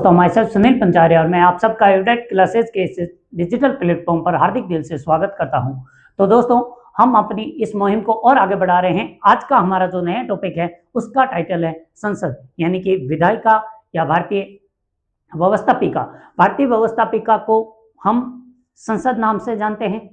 दोस्तों, my self Sunil Pancharia और मैं आप सबका यूडेट क्लासेस के इस डिजिटल प्लेटफॉर्म पर हार्दिक दिल से स्वागत करता हूं। तो दोस्तों, हम अपनी इस मुहिम को और आगे बढ़ा रहे हैं। आज का हमारा जो नया टॉपिक है उसका टाइटल है संसद, यानी कि विधायिका या भारतीय व्यवस्थापिका। भारतीय व्यवस्थापिका को हम संसद नाम से जानते हैं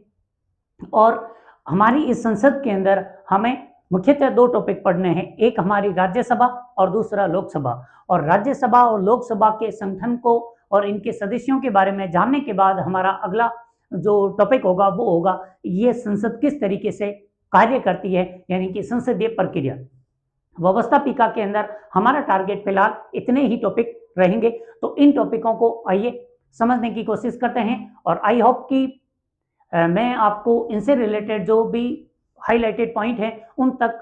और हमारी इस संसद के अंदर हमें मुख्यतः दो टॉपिक पढ़ने हैं। एक हमारी राज्यसभा और दूसरा लोकसभा। और राज्यसभा और लोकसभा के संगठन को और इनके सदस्यों के बारे में जानने के बाद हमारा अगला जो टॉपिक होगा वो होगा ये संसद किस तरीके से कार्य करती है, यानी कि संसदीय प्रक्रिया। व्यवस्थापिका के अंदर हमारा टारगेट फिलहाल इतने ही टॉपिक रहेंगे। तो इन टॉपिकों को आइए समझने की कोशिश करते हैं और आई होप कि मैं आपको इनसे रिलेटेड जो भी हाईलाइटेड पॉइंट है उन तक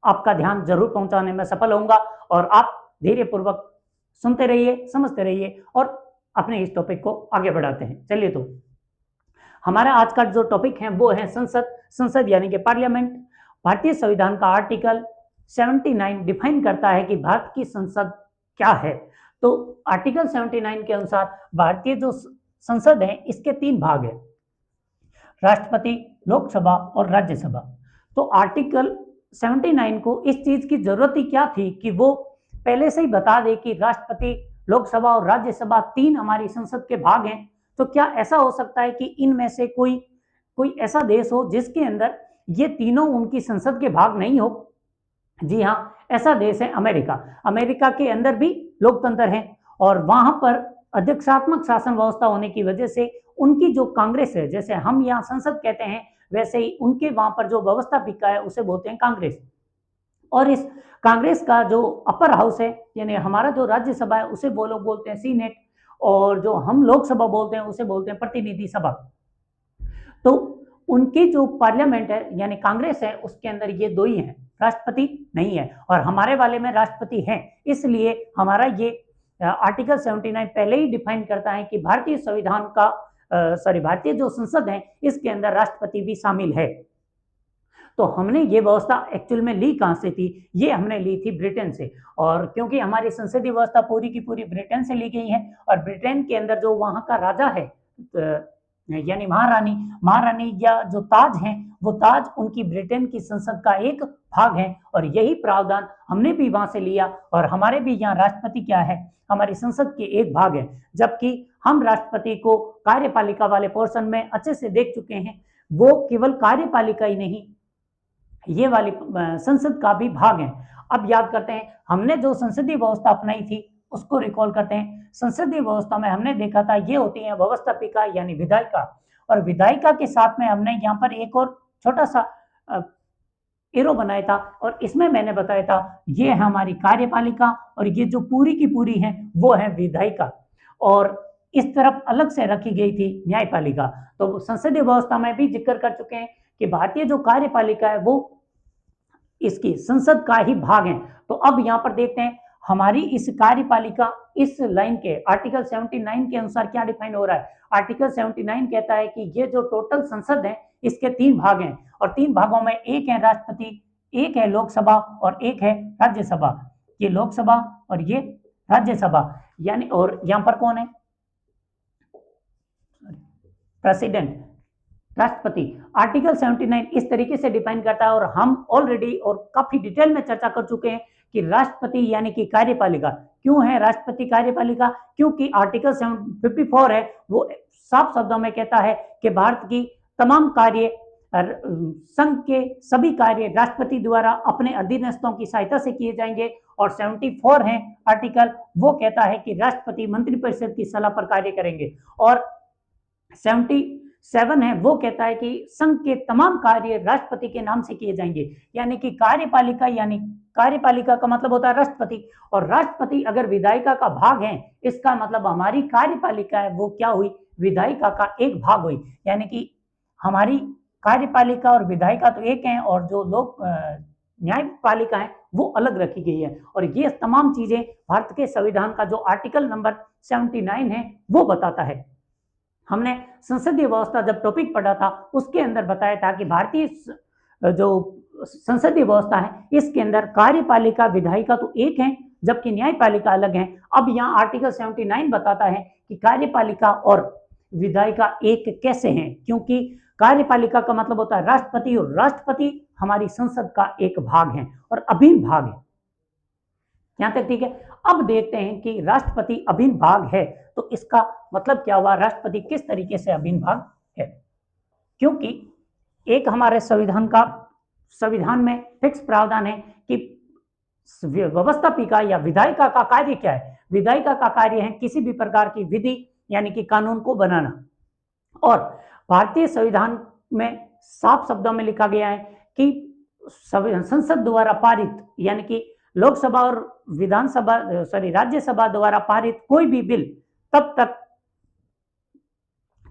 आपका ध्यान जरूर पहुंचाने में सफल होऊंगा और आप धैर्य पूर्वक सुनते रहिए, समझते रहिए और अपने इस टॉपिक को आगे बढ़ाते हैं। चलिए, तो हमारा आज का जो टॉपिक है वो है संसद यानी कि पार्लियामेंट। भारतीय संविधान का आर्टिकल 79 डिफाइन करता है कि भारत की संसद क्या है। तो आर्टिकल 79 के अनुसार भारतीय जो संसद है इसके तीन भाग है, राष्ट्रपति, लोकसभा और राज्यसभा। तो आर्टिकल 79 को इस चीज की जरूरत ही क्या थी कि वो पहले से ही बता दे कि राष्ट्रपति, लोकसभा और राज्यसभा तीन हमारी संसद के भाग हैं। तो क्या ऐसा हो सकता है कि इनमें से कोई ऐसा देश हो जिसके अंदर ये तीनों उनकी संसद के भाग नहीं हो? जी हाँ, ऐसा देश है अमेरिका। अमेरिका के अंदर भी लोकतंत्र है और वहां पर अध्यक्षात्मक शासन व्यवस्था होने की वजह से उनकी जो कांग्रेस है, जैसे हम यहाँ संसद कहते हैं वैसे ही उनके वहां पर जो व्यवस्थापिका है उसे बोलते हैं कांग्रेस। और इस कांग्रेस का जो अपर हाउस है यानी हमारा जो राज्यसभा है उसे वो लोग बोलते हैं सीनेट, और जो हम लोकसभा बोलते हैं उसे बोलते हैं प्रतिनिधि सभा। तो उनकी जो पार्लियामेंट है यानी कांग्रेस है उसके अंदर ये दो ही हैं, राष्ट्रपति नहीं है। और हमारे वाले में राष्ट्रपति है, इसलिए हमारा ये आर्टिकल 79 पहले ही डिफाइन करता है कि भारतीय संविधान का भारतीय जो संसद है इसके अंदर राष्ट्रपति भी शामिल है। तो हमने ये व्यवस्था एक्चुअल में ली कहां से थी? ये हमने ली थी ब्रिटेन से। और क्योंकि हमारी संसदीय व्यवस्था पूरी की पूरी ब्रिटेन से ली गई है और ब्रिटेन के अंदर जो वहां का राजा है यानी महारानी या जो ताज है वो ताज उनकी ब्रिटेन की संसद का एक भाग है। और यही प्रावधान हमने भी वहां से लिया और हमारे भी यहाँ राष्ट्रपति क्या है, हमारी संसद के एक भाग है। जबकि हम राष्ट्रपति को कार्यपालिका वाले पोर्शन में अच्छे से देख चुके हैं, वो केवल कार्यपालिका ही नहीं ये वाली संसद का भी भाग है। अब याद करते हैं हमने जो संसदीय व्यवस्था अपनाई थी उसको रिकॉल करते हैं। संसदीय व्यवस्था में हमने देखा था ये होती है व्यवस्थापिका यानी विधायिका, और विधायिका के साथ में हमने यहाँ पर एक और छोटा सा एरो बनाया था और इसमें मैंने बताया था ये है हमारी कार्यपालिका और ये जो पूरी की पूरी है वो है विधायिका, और इस तरफ अलग से रखी गई थी न्यायपालिका। तो संसदीय व्यवस्था में भी जिक्र कर चुके हैं कि भारतीय जो कार्यपालिका है वो इसकी संसद का ही भाग है। तो अब यहाँ पर देखते हैं हमारी इस कार्यपालिका इस लाइन के आर्टिकल 79 के अनुसार क्या डिफाइन हो रहा है। आर्टिकल 79 कहता है कि ये जो टोटल संसद है इसके तीन भाग हैं और तीन भागों में एक है राष्ट्रपति, एक है लोकसभा और एक है राज्यसभा। ये लोकसभा और ये राज्यसभा यानी, और यहाँ पर कौन है? प्रेसिडेंट, राष्ट्रपति। आर्टिकल 79 इस तरीके से डिफाइन करता है और हम ऑलरेडी और काफी डिटेल में चर्चा कर चुके हैं कि राष्ट्रपति यानी कि कार्यपालिका क्यों है राष्ट्रपति कार्यपालिका, क्योंकि आर्टिकल 54 है वो साफ शब्दों में कहता है कि भारत की तमाम कार्य, संघ के सभी कार्य राष्ट्रपति द्वारा अपने अधीनस्थों की सहायता से किए जाएंगे। और 74 है आर्टिकल, वो कहता है कि राष्ट्रपति मंत्रिपरिषद की सलाह पर कार्य करेंगे। और 77 है वो कहता है कि संघ के तमाम कार्य राष्ट्रपति के नाम से किए जाएंगे। यानी कि कार्यपालिका यानी कार्यपालिका का मतलब होता है राष्ट्रपति, और राष्ट्रपति अगर विधायिका का भाग है इसका मतलब हमारी कार्यपालिका है वो क्या हुई? विधायिका का एक भाग हुई। यानी कि हमारी कार्यपालिका और विधायिका तो एक है और जो लोग न्यायपालिका है वो अलग रखी गई है। और ये तमाम चीजें भारत के संविधान का जो आर्टिकल नंबर 79 है वो बताता है। हमने संसदीय व्यवस्था जब टॉपिक पढ़ा था उसके अंदर बताया था कि भारतीय जो संसदीय व्यवस्था है इसके अंदर कार्यपालिका विधायिका तो एक है, जबकि न्यायपालिका अलग है। अब यहाँ आर्टिकल 79 बताता है कि कार्यपालिका और विधायिका एक कैसे हैं, क्योंकि कार्यपालिका का मतलब होता है राष्ट्रपति, और राष्ट्रपति हमारी संसद का एक भाग है और अभिन्न भाग है। यहां तक ठीक है। अब देखते हैं कि राष्ट्रपति अभिन्न भाग है तो इसका मतलब क्या हुआ, राष्ट्रपति किस तरीके से अभिन्न भाग है। क्योंकि एक हमारे संविधान में फिक्स प्रावधान है कि व्यवस्थापिका या विधायिका का कार्य क्या है। विधायिका का कार्य है किसी भी प्रकार की विधि यानी कि कानून को बनाना, और भारतीय संविधान में साफ शब्दों में लिखा गया है कि संसद द्वारा पारित यानी कि लोकसभा और राज्यसभा द्वारा पारित कोई भी बिल तब तक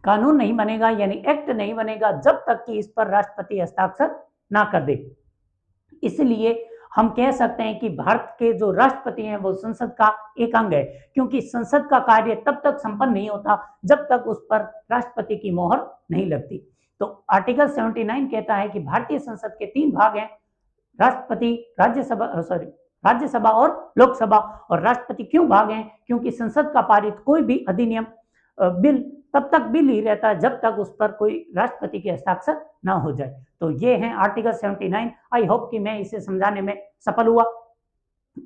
कानून नहीं बनेगा यानी एक्ट नहीं बनेगा जब तक कि इस पर राष्ट्रपति हस्ताक्षर ना कर दे। इसलिए हम कह सकते हैं कि भारत के जो राष्ट्रपति हैं वो संसद का एक अंग है, क्योंकि संसद का कार्य तब तक संपन्न नहीं होता जब तक उस पर राष्ट्रपति की मोहर नहीं लगती। तो आर्टिकल 79 कहता है कि भारतीय संसद के 3 भाग हैं, राष्ट्रपति, राज्यसभा और लोकसभा। और राष्ट्रपति क्यों भाग हैं, क्योंकि संसद का पारित कोई भी अधिनियम बिल तब तक बिल ही रहता है जब तक उस पर कोई राष्ट्रपति के हस्ताक्षर ना हो जाए। तो ये है आर्टिकल 79। आई होप कि मैं इसे समझाने में सफल हुआ।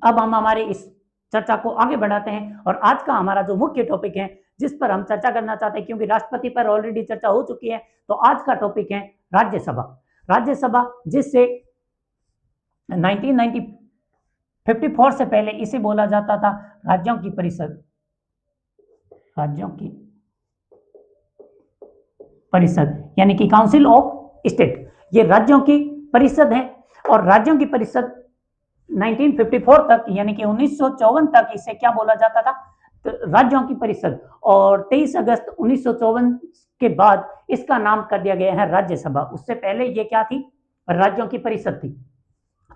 अब हम हमारे इस चर्चा को आगे बढ़ाते हैं और आज का हमारा जो मुख्य टॉपिक है जिस पर हम चर्चा करना चाहते हैं, क्योंकि राष्ट्रपति पर ऑलरेडी चर्चा हो चुकी है, तो आज का टॉपिक है राज्यसभा। राज्यसभा जिससे 1954 से पहले इसे बोला जाता था राज्यों की परिषद, यानी कि काउंसिल ऑफ स्टेट। ये राज्यों की परिषद है और राज्यों की परिषद 1954 तक यानी कि 1954 तक इसे क्या बोला जाता था, तो राज्यों की परिषद। और 23 अगस्त 1954 के बाद इसका नाम कर दिया गया है राज्यसभा। उससे पहले ये क्या थी, राज्यों की परिषद थी।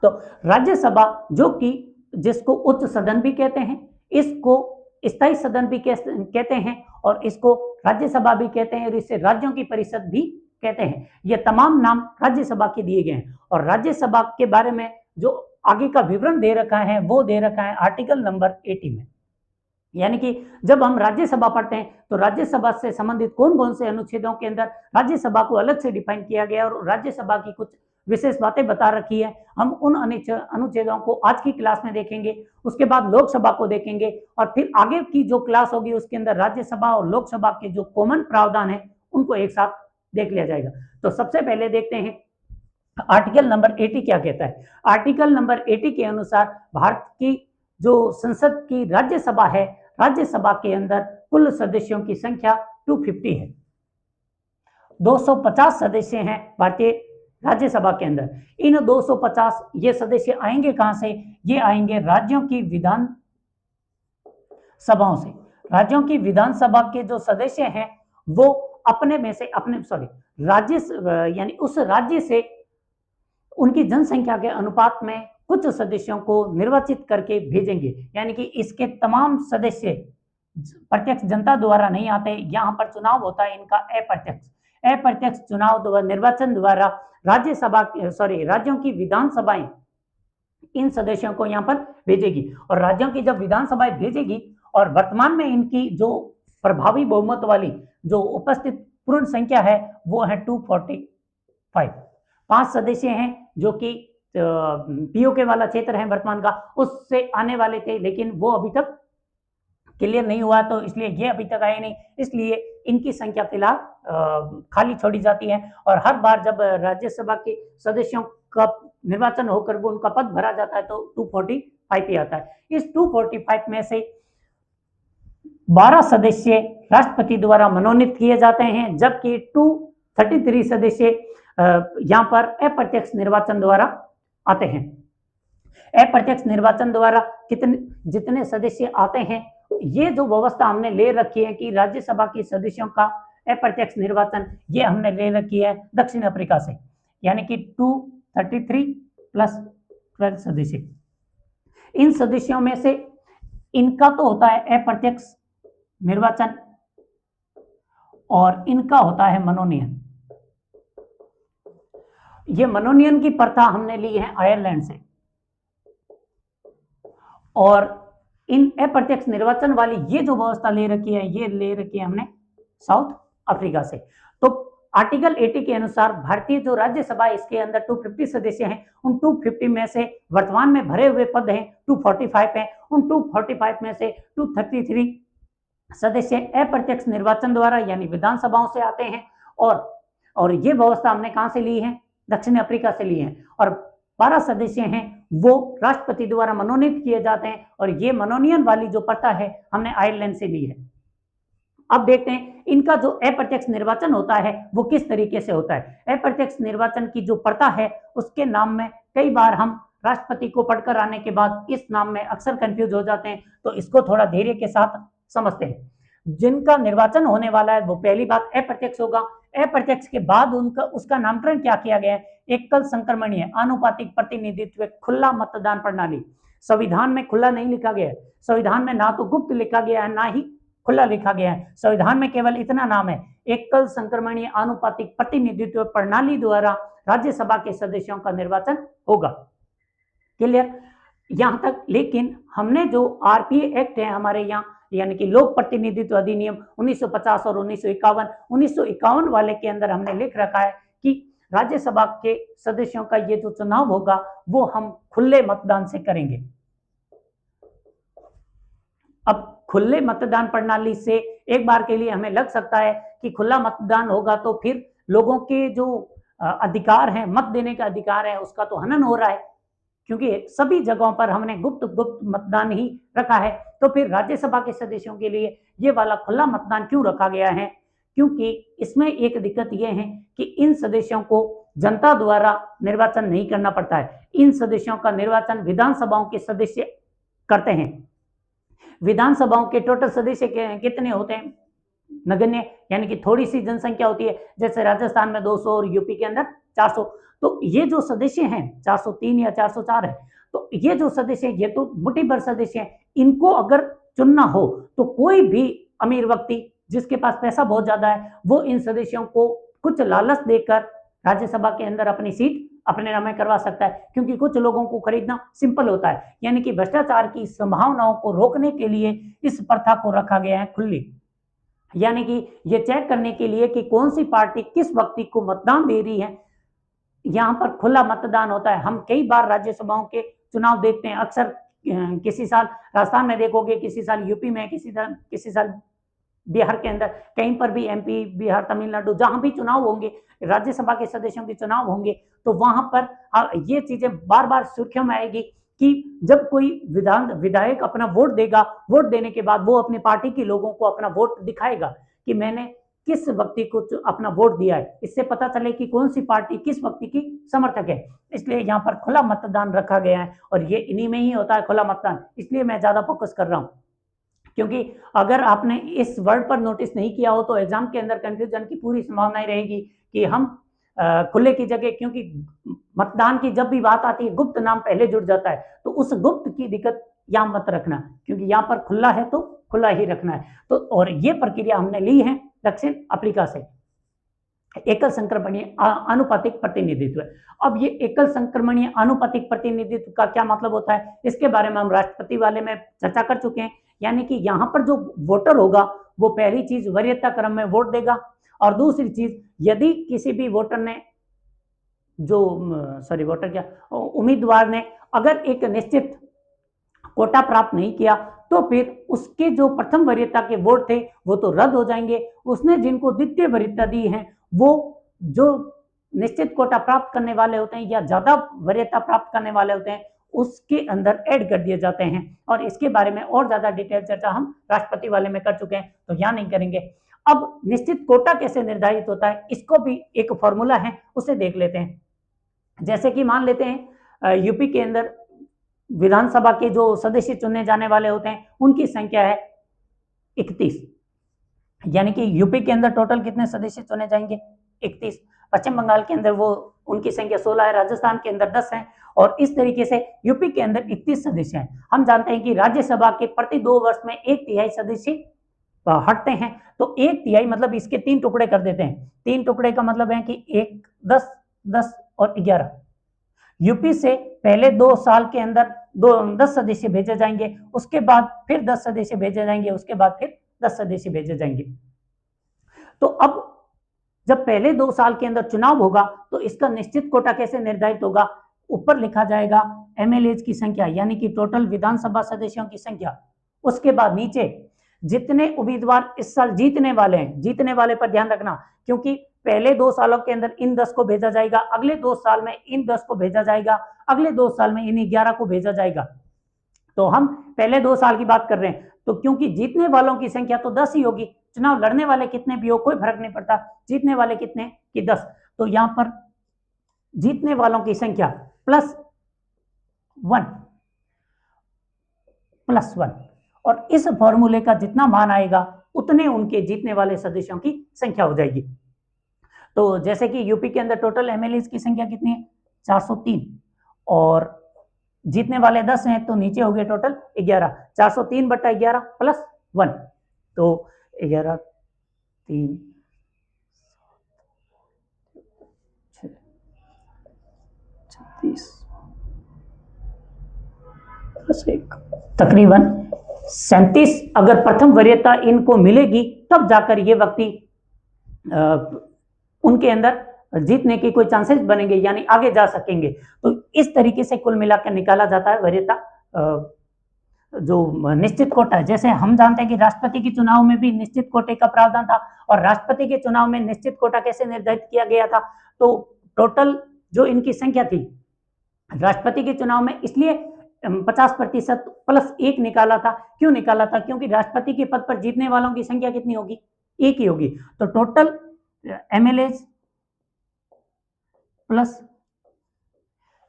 तो राज्यसभा जो कि जिसको उच्च सदन भी कहते हैं, इसको स्थायी सदन भी कहते हैं और इसको राज्यसभा भी कहते हैं और इसे राज्यों की परिषद भी कहते हैं। ये तमाम नाम राज्यसभा के दिए गए हैं और राज्यसभा के बारे में जो आगे का विवरण दे रखा है वो दे रखा है आर्टिकल नंबर 80 में। यानी कि जब हम राज्यसभा पढ़ते हैं तो राज्यसभा से संबंधित कौन कौन से अनुच्छेदों के अंदर राज्यसभा को अलग से डिफाइन किया गया और राज्यसभा की कुछ विशेष बातें बता रखी है, हम उन अनुच्छेदों को आज की क्लास में देखेंगे। उसके बाद लोकसभा को देखेंगे और फिर आगे की जो क्लास होगी उसके अंदर राज्यसभा और लोकसभा के जो कॉमन प्रावधान है उनको एक साथ देख लिया जाएगा। तो सबसे पहले देखते हैं आर्टिकल नंबर 80 क्या कहता है। आर्टिकल नंबर 80 के अनुसार भारत की जो संसद की राज्यसभा है, राज्यसभा के अंदर कुल सदस्यों की संख्या 250 है। 250 सदस्य हैं भारतीय राज्यसभा के अंदर। इन 250 ये सदस्य आएंगे कहां से, ये आएंगे राज्यों की विधान सभाओं से। राज्यों की विधानसभा के जो सदस्य हैं वो अपने में से राज्य यानी उस राज्य से उनकी जनसंख्या के अनुपात में कुछ सदस्यों को निर्वाचित करके भेजेंगे। यानी कि इसके तमाम सदस्य प्रत्यक्ष जनता द्वारा नहीं आते, यहाँ पर चुनाव होता है इनका अप्रत्यक्ष चुनाव द्वारा, निर्वाचन द्वारा राज्यों की विधानसभाएं इन सदस्यों को यहाँ पर भेजेगी। और राज्यों की जब विधानसभाएं भेजेगी और वर्तमान में इनकी जो प्रभावी बहुमत वाली जो उपस्थित पूर्ण संख्या है वो है 245। 5 सदस्य हैं जो कि पीओके वाला क्षेत्र है वर्तमान का, उससे आने वाले थे लेकिन वो अभी तक क्लियर नहीं हुआ, तो इसलिए ये अभी तक आए नहीं, इसलिए इनकी संख्या फिलहाल खाली छोड़ी जाती है। और हर बार जब राज्यसभा के सदस्यों का निर्वाचन होकर वो उनका पद भरा जाता है तो 245 ही आता है। इस 245 में से 12 सदस्य राष्ट्रपति द्वारा मनोनीत किए जाते हैं, जबकि 233 सदस्य यहाँ पर अप्रत्यक्ष निर्वाचन द्वारा आते हैं। अप्रत्यक्ष निर्वाचन द्वारा जितने सदस्य आते हैं, ये जो व्यवस्था हमने ले रखी है कि राज्यसभा के सदस्यों का अप्रत्यक्ष निर्वाचन, ये हमने ले रखी है दक्षिण अफ्रीका से, यानी कि 233 + 12 सदस्य। इन सदस्यों में से इनका तो होता है अप्रत्यक्ष निर्वाचन और इनका होता है मनोनयन। ये मनोनयन की प्रथा हमने ली है आयरलैंड से और इन अप्रत्यक्ष निर्वाचन वाली ये जो व्यवस्था ले रखी है, ये ले रखी है हमने साउथ अफ्रीका से। तो आर्टिकल 80 के अनुसार भारतीय जो राज्यसभा है इसके अंदर 250 सदस्य हैं, उन 250 में से वर्तमान में भरे हुए पद हैं 245 हैं, उन 245 में से 233 सदस्य अप्रत्यक्ष निर्वाचन द्वारा यानी विधानसभाओं से आते हैं। और ये व्यवस्था हमने कहां से ली है? दक्षिण अफ्रीका से ली है। और 12 सदस्य हैं वो राष्ट्रपति द्वारा मनोनीत किए जाते हैं, और ये मनोनयन वाली जो प्रथा है हमने आयरलैंड से ली है। अब देखते हैं इनका जो अप्रत्यक्ष निर्वाचन होता है वो किस तरीके से होता है। अप्रत्यक्ष निर्वाचन की जो प्रथा है उसके नाम में कई बार हम राष्ट्रपति को पढ़कर आने के बाद इस नाम में अक्सर कंफ्यूज हो जाते हैं, तो इसको थोड़ा धैर्य के साथ समझते हैं। जिनका निर्वाचन होने वाला है वो पहली बात अप्रत्यक्ष होगा। अप्रत्यक्ष के बाद उसका नामकरण क्या किया गया है? एकल संक्रमणीय आनुपातिक प्रतिनिधित्व खुला मतदान प्रणाली। संविधान में खुला नहीं लिखा गया है, संविधान में ना तो गुप्त लिखा गया है ना ही खुला लिखा गया है। संविधान में केवल इतना नाम है, एकल संक्रमणीय आनुपातिक प्रतिनिधित्व प्रणाली द्वारा राज्यसभा के सदस्यों का निर्वाचन होगा। क्लियर यहां तक। लेकिन हमने जो आरपीए एक्ट है हमारे यहाँ, यानी कि लोक प्रतिनिधित्व अधिनियम 1950 और 1951 वाले के अंदर हमने लिख रखा है कि राज्यसभा के सदस्यों का ये जो चुनाव होगा वो हम खुले मतदान से करेंगे। अब खुले मतदान प्रणाली से एक बार के लिए हमें लग सकता है कि खुला मतदान होगा तो फिर लोगों के जो अधिकार हैं, मत देने का अधिकार है, उसका तो हनन हो रहा है, क्योंकि सभी जगहों पर हमने गुप्त मतदान ही रखा है। तो फिर राज्यसभा के सदस्यों के लिए ये वाला खुला मतदान क्यों रखा गया है? क्योंकि इसमें एक दिक्कत यह है कि इन सदस्यों को जनता द्वारा निर्वाचन नहीं करना पड़ता है। इन सदस्यों का निर्वाचन विधानसभाओं के सदस्य करते हैं। विधानसभाओं के टोटल सदस्य कितने होते हैं? नगण्य, यानी कि थोड़ी सी जनसंख्या होती है, जैसे राजस्थान में 200 और यूपी के अंदर 400। तो ये जो सदस्य हैं 403 या 404 है, तो ये जो सदस्य हैं ये तो मुट्ठी भर सदस्य हैं। इनको अगर चुनना हो तो कोई भी अमीर व्यक्ति जिसके पास पैसा बहुत ज्यादा है वो इन सदस्यों को कुछ लालच देकर राज्यसभा के अंदर अपनी सीट अपने नाम में करवा सकता है, क्योंकि कुछ लोगों को खरीदना सिंपल होता है। यानी कि भ्रष्टाचार की संभावनाओं को रोकने के लिए इस प्रथा को रखा गया है खुली, यानी कि ये चेक करने के लिए कि कौन सी पार्टी किस व्यक्ति को मतदान दे रही है। यहाँ पर खुला मतदान होता है। हम कई बार राज्यसभाओं के चुनाव देखते हैं, अक्सर किसी साल राजस्थान में देखोगे, किसी साल यूपी में, किसी साल बिहार के अंदर, कहीं पर भी एमपी, बिहार, तमिलनाडु, जहां भी चुनाव होंगे, राज्यसभा के सदस्यों के चुनाव होंगे, तो वहां पर ये चीजें बार बार सुर्खियों में आएगी कि जब कोई विधायक अपना वोट देगा, वोट देने के बाद वो अपनी पार्टी के लोगों को अपना वोट दिखाएगा कि मैंने किस व्यक्ति को अपना वोट दिया है। इससे पता चले कि कौन सी पार्टी किस व्यक्ति की समर्थक है। इसलिए यहाँ पर खुला मतदान रखा गया है, और ये इन्हीं में ही होता है खुला मतदान। इसलिए मैं ज्यादा फोकस कर रहा हूँ, क्योंकि अगर आपने इस वर्ड पर नोटिस नहीं किया हो तो एग्जाम के अंदर कंफ्यूजन की पूरी संभावनाएं रहेगी कि हम खुले की जगह, क्योंकि मतदान की जब भी बात आती है गुप्त नाम पहले जुड़ जाता है, तो उस गुप्त की दिक्कत यहाँ मत रखना, क्योंकि यहाँ पर खुला है तो खुला ही रखना है। तो और ये प्रक्रिया हमने ली है दक्षिण अफ्रीका से, एकल संक्रमणीय आनुपातिक प्रतिनिधित्व। अब ये एकल संक्रमणीय आनुपातिक प्रतिनिधित्व का क्या मतलब होता है, इसके बारे में हम राष्ट्रपति वाले में चर्चा कर चुके हैं। यानी कि यहाँ पर जो वोटर होगा वो पहली चीज वरीयता क्रम में वोट देगा, और दूसरी चीज यदि किसी भी वोटर ने उम्मीदवार ने अगर एक निश्चित कोटा प्राप्त नहीं किया तो फिर उसके जो प्रथम वरीयता के वोट थे वो तो रद्द हो जाएंगे। उसने जिनको द्वितीय वरीयता दी है वो जो निश्चित कोटा प्राप्त करने वाले होते हैं या ज्यादा वरीयता प्राप्त करने वाले होते हैं उसके अंदर ऐड कर दिए जाते हैं। और इसके बारे में और ज्यादा डिटेल चर्चा हम राष्ट्रपति वाले में कर चुके हैं, तो यहाँ नहीं करेंगे। अब निश्चित कोटा कैसे निर्धारित होता है, इसको भी एक फॉर्मूला है, उसे देख लेते हैं। जैसे कि मान लेते हैं यूपी के अंदर विधानसभा के जो सदस्य चुने जाने वाले होते हैं उनकी संख्या है 31, यानी कि यूपी के अंदर टोटल कितने सदस्य चुने जाएंगे? 31। पश्चिम बंगाल के अंदर वो उनकी संख्या 16 है, राजस्थान के अंदर 10 है, और इस तरीके से यूपी के अंदर 31 सदस्य हैं। हम जानते हैं कि राज्यसभा के प्रति 2 वर्ष में 1/3 सदस्य हटते हैं, तो 1/3 मतलब इसके 3 टुकड़े कर देते हैं। 3 टुकड़े का मतलब है कि 1, 10, 10 और 11। यूपी से पहले 2 साल के अंदर 10 सदस्य भेजे जाएंगे, उसके बाद फिर 10 सदस्य भेजे जाएंगे, उसके बाद फिर 10 सदस्य भेजे जाएंगे। तो अब जब पहले 2 साल के अंदर चुनाव होगा तो इसका निश्चित कोटा कैसे निर्धारित होगा? ऊपर लिखा जाएगा एमएलएज की संख्या यानी कि टोटल विधानसभा सदस्यों की संख्या, उसके बाद नीचे जितने उम्मीदवार इस साल जीतने वाले हैं, जीतने वाले पर ध्यान रखना, क्योंकि पहले 2 सालों के अंदर इन 10 को भेजा जाएगा, अगले 2 साल में इन 10 को भेजा जाएगा, अगले 2 साल में इन 11 को भेजा जाएगा। तो हम पहले 2 साल की बात कर रहे हैं, तो क्योंकि जीतने वालों की संख्या तो 10 ही होगी, चुनाव लड़ने वाले कितने भी हो कोई फर्क नहीं पड़ता, जीतने वाले कितने कि 10। तो यहां पर जीतने वालों की संख्या +1 और इस फॉर्मूले का जितना मान आएगा उतने उनके जीतने वाले सदस्यों की संख्या हो जाएगी। तो जैसे कि यूपी के अंदर टोटल एमएलएज की संख्या कितनी है? 403 और जीतने वाले 10 हैं, तो नीचे हो गए टोटल 11, 403/11 + 1, तो 11 3 36 + 1 तकरीबन 37 अगर प्रथम वरीयता इनको मिलेगी तब जाकर ये व्यक्ति उनके अंदर जीतने के कोई चांसेस बनेंगे यानी आगे जा सकेंगे। तो इस तरीके से कुल मिलाकर निकाला जाता है वरीयता जो निश्चित कोटा है। जैसे हम जानते हैं कि राष्ट्रपति के चुनाव में भी निश्चित कोटे का प्रावधान था और राष्ट्रपति के चुनाव में निश्चित कोटा कैसे निर्धारित किया गया था? तो टोटल जो इनकी संख्या थी राष्ट्रपति के चुनाव में इसलिए 50% + 1 निकाला था। क्यों निकाला था? क्योंकि राष्ट्रपति के पद पर जीतने वालों की संख्या कितनी होगी? 1 ही होगी। तो टोटल एमएलएज प्लस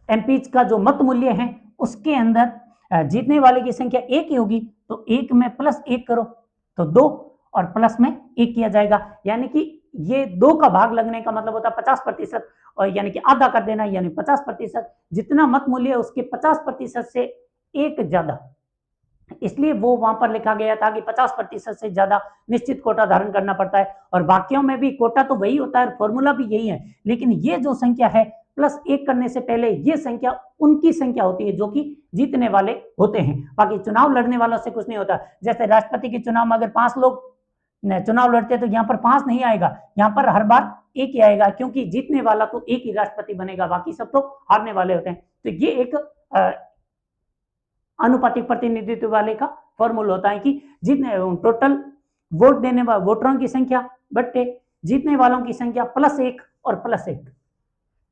एमपीज का जो मत मूल्य है उसके अंदर जीतने वाले की संख्या 1 ही होगी, तो 1 में +1 करो तो 2 और प्लस में 1 किया जाएगा, यानी कि ये 2 का भाग लगने का मतलब होता है 50% और यानी कि आधा कर देना यानी 50%। जितना मत मूल्य है उसके 50% से 1 ज्यादा, इसलिए वो वहां पर लिखा गया था कि 50% से ज्यादा निश्चित कोटा धारण करना पड़ता है। और बाकियों में भी कोटा तो वही होता है, फॉर्मूला भी यही है, लेकिन ये जो संख्या है +1 करने से पहले ये संख्या उनकी संख्या होती है जो कि जीतने वाले होते हैं, बाकी चुनाव लड़ने वालों से कुछ नहीं होता। जैसे राष्ट्रपति के चुनाव में अगर 5 लोग चुनाव लड़ते तो यहाँ पर 5 नहीं आएगा, यहाँ पर हर बार 1 ही आएगा, क्योंकि जीतने वाला तो 1 ही राष्ट्रपति बनेगा, बाकी सब तो हारने वाले होते हैं। तो ये एक अनुपातिक प्रतिनिधित्व वाले का फॉर्मूला होता है कि जितने टोटल वोट देने वाले वोटरों की संख्या बट्टे जीतने वालों की संख्या +1 और +1।